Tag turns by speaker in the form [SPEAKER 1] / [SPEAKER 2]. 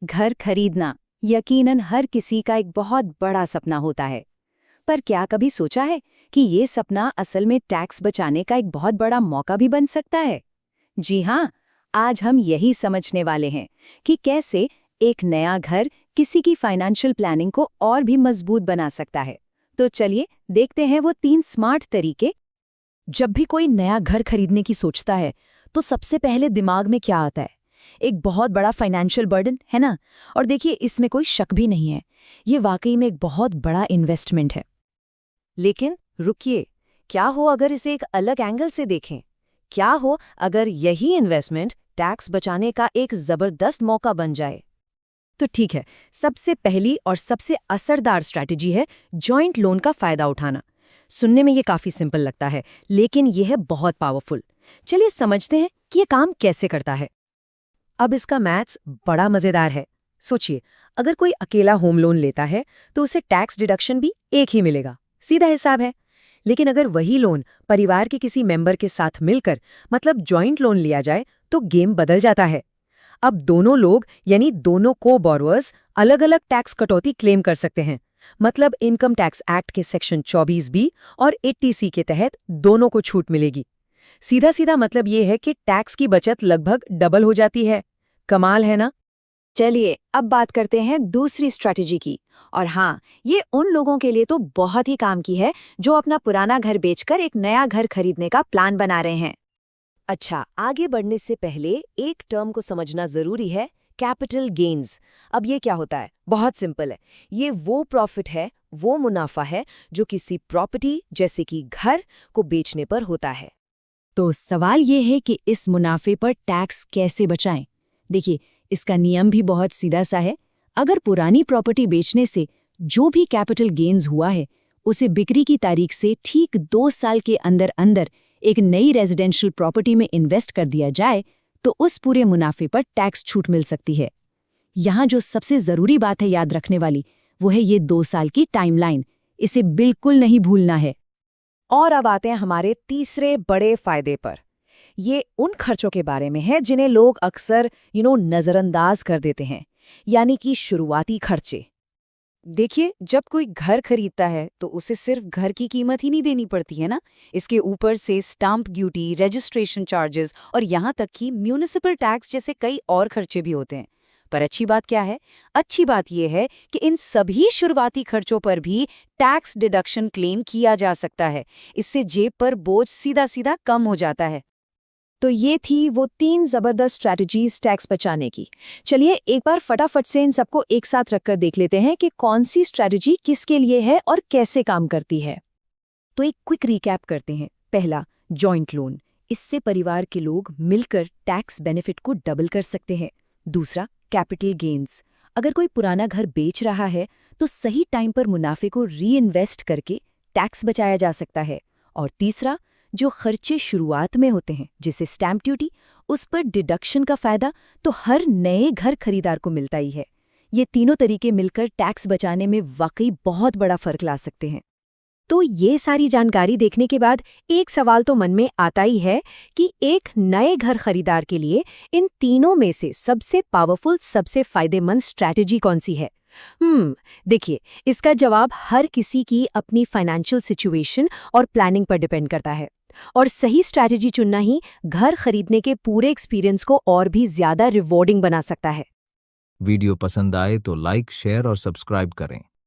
[SPEAKER 1] घर खरीदना यकीनन हर किसी का एक बहुत बड़ा सपना होता है। पर क्या कभी सोचा है कि ये सपना असल में टैक्स बचाने का एक बहुत बड़ा मौका भी बन सकता है? जी हाँ, आज हम यही समझने वाले हैं कि कैसे एक नया घर किसी की फाइनेंशियल प्लानिंग को और भी मजबूत बना सकता है। तो चलिए देखते हैं वो 3 स्मार्ट तरीके।
[SPEAKER 2] जब भी कोई नया घर खरीदने की सोचता है तो सबसे पहले दिमाग में क्या आता है? एक बहुत बड़ा फाइनेंशियल बर्डन, है ना? और देखिए, इसमें कोई शक भी नहीं है, ये वाकई में एक बहुत बड़ा इन्वेस्टमेंट है।
[SPEAKER 1] लेकिन रुकिए, क्या हो अगर इसे एक अलग एंगल से देखें? क्या हो अगर यही इन्वेस्टमेंट टैक्स बचाने का एक जबरदस्त मौका बन जाए?
[SPEAKER 2] तो ठीक है, सबसे पहली और सबसे असरदार स्ट्रैटेजी है जॉइंट लोन का फायदा उठाना। सुनने में ये काफी सिंपल लगता है, लेकिन ये है बहुत पावरफुल। चलिए समझते हैं कि ये काम कैसे करता है। अब इसका मैथ्स बड़ा मजेदार है। सोचिए, अगर कोई अकेला होम लोन लेता है तो उसे टैक्स डिडक्शन भी एक ही मिलेगा, सीधा हिसाब है। लेकिन अगर वही लोन परिवार के किसी मेंबर के साथ मिलकर, मतलब जॉइंट लोन लिया जाए, तो गेम बदल जाता है। अब दोनों लोग यानी दोनों को बोरोअर्स अलग अलग टैक्स कटौती क्लेम कर सकते हैं। मतलब इनकम टैक्स एक्ट के सेक्शन 24B और 80C के तहत दोनों को छूट मिलेगी। सीधा सीधा मतलब ये है कि टैक्स की बचत लगभग डबल हो जाती है। कमाल है ना?
[SPEAKER 1] चलिए अब बात करते हैं दूसरी स्ट्रैटेजी की। और हाँ, ये उन लोगों के लिए तो बहुत ही काम की है जो अपना पुराना घर बेचकर एक नया घर खरीदने का प्लान बना रहे हैं।
[SPEAKER 2] अच्छा, आगे बढ़ने से पहले एक टर्म को समझना जरूरी है, कैपिटल गेन्स। अब ये क्या होता है? बहुत सिंपल है। ये वो प्रॉफिट है, वो मुनाफा है जो किसी प्रॉपर्टी जैसे कि घर को बेचने पर होता है। तो सवाल ये है कि इस मुनाफे पर टैक्स कैसे बचाएं? देखिए, इसका नियम भी बहुत सीधा सा है। अगर पुरानी प्रॉपर्टी बेचने से जो भी कैपिटल गेन्स हुआ है, उसे बिक्री की तारीख से ठीक 2 साल के अंदर अंदर एक नई रेजिडेंशियल प्रॉपर्टी में इन्वेस्ट कर दिया जाए, तो उस पूरे मुनाफे पर टैक्स छूट मिल सकती है। यहाँ जो सबसे जरूरी बात है याद रखने वाली, वो है ये 2 साल की टाइमलाइन। इसे बिल्कुल नहीं भूलना है। और अब आते हैं हमारे तीसरे बड़े फायदे पर। ये उन खर्चों के बारे में है जिन्हें लोग अक्सर नज़रअंदाज कर देते हैं, यानी कि शुरुआती खर्चे।
[SPEAKER 1] देखिए, जब कोई घर खरीदता है तो उसे सिर्फ घर की कीमत ही नहीं देनी पड़ती है ना। इसके ऊपर से स्टाम्प ड्यूटी, रजिस्ट्रेशन चार्जेस और यहाँ तक कि म्यूनिसिपल टैक्स जैसे कई और खर्चे भी होते हैं। पर अच्छी बात क्या है? अच्छी बात यह है कि इन सभी शुरुआती खर्चों पर भी टैक्स डिडक्शन क्लेम किया जा सकता है। इससे जेब पर बोझ सीधा सीधा कम हो जाता है।
[SPEAKER 2] तो ये थी वो 3 जबरदस्त स्ट्रैटेजीज टैक्स बचाने की। चलिए एक बार फटाफट से इन सबको एक साथ रखकर देख लेते हैं कि कौन सी स्ट्रैटेजी किसके लिए है और कैसे काम करती है। तो एक क्विक रिकैप करते हैं। पहला, जॉइंट लोन। इससे परिवार के लोग मिलकर टैक्स बेनिफिट को डबल कर सकते हैं। दूसरा, कैपिटल गेन्स। अगर कोई पुराना घर बेच रहा है तो सही टाइम पर मुनाफे को रीइन्वेस्ट करके टैक्स बचाया जा सकता है। और तीसरा, जो खर्चे शुरुआत में होते हैं जैसे स्टैम्प ड्यूटी, उस पर डिडक्शन का फायदा तो हर नए घर खरीदार को मिलता ही है। ये तीनों तरीके मिलकर टैक्स बचाने में वाकई बहुत बड़ा फर्क ला सकते हैं। तो ये सारी जानकारी देखने के बाद एक सवाल तो मन में आता ही है कि एक नए घर खरीदार के लिए इन तीनों में से सबसे पावरफुल, सबसे फायदेमंद स्ट्रैटेजी कौन सी है? देखिए, इसका जवाब हर किसी की अपनी फाइनेंशियल सिचुएशन और प्लानिंग पर डिपेंड करता है। और सही स्ट्रैटेजी चुनना ही घर खरीदने के पूरे एक्सपीरियंस को और भी ज्यादा रिवॉर्डिंग बना सकता है।
[SPEAKER 3] वीडियो पसंद आए तो लाइक, शेयर और सब्सक्राइब करें।